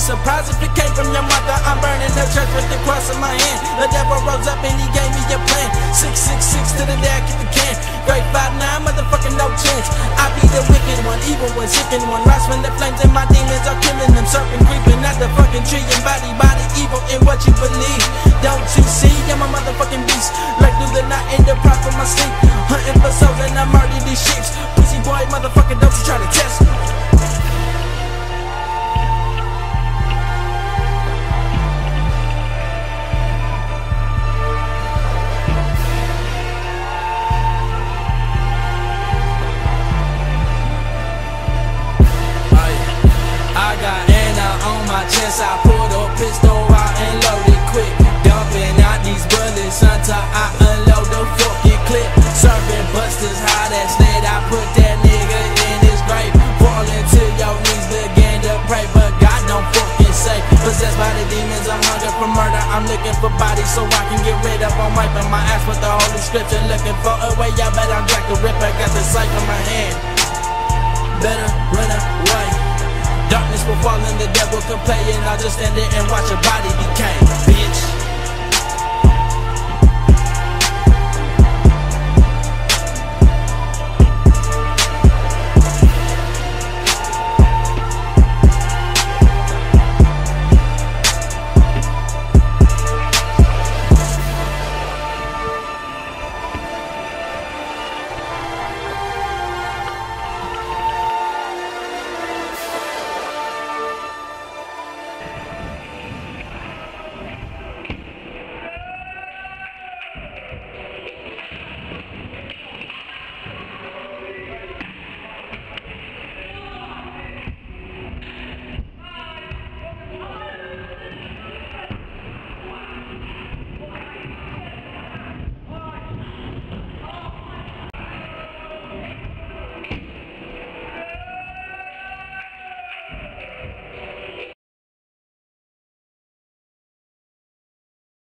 surprised if it came from your mother. I'm burning the church with the cross in my hand. The devil rose up and he gave me a plan. 666 to the day I kick the can. Grade 5'9", motherfucking no chance. I be the wicked one, evil one, sickened one. Rise from the flames and my demons are killing them. Serpent creeping at the fucking tree and body evil in what you believe. Don't you see, I'm a motherfucking beast. Like through the night in the pride for my sleep. Hunting for souls and I murder these sheeps. Pussy boy, motherfucker, don't you try to test me. I got Anna on my chest, I pulled a pistol out and loaded quick. Dumping out these bullets until I unload the fucking clip. Serving busters hot as lead, I put that nigga in his grave. Falling to your knees, begin to pray, but God don't fucking say. Possessed by the demons, I'm hungry for murder. I'm looking for bodies so I can get rid of. I'm wiping my ass with the holy scripture, looking for a way out, but I'm Jack the Ripper. Got the sight in my hand, better run away. Darkness will fall and the devil can play, and I'll just stand there and watch your body decay, bitch.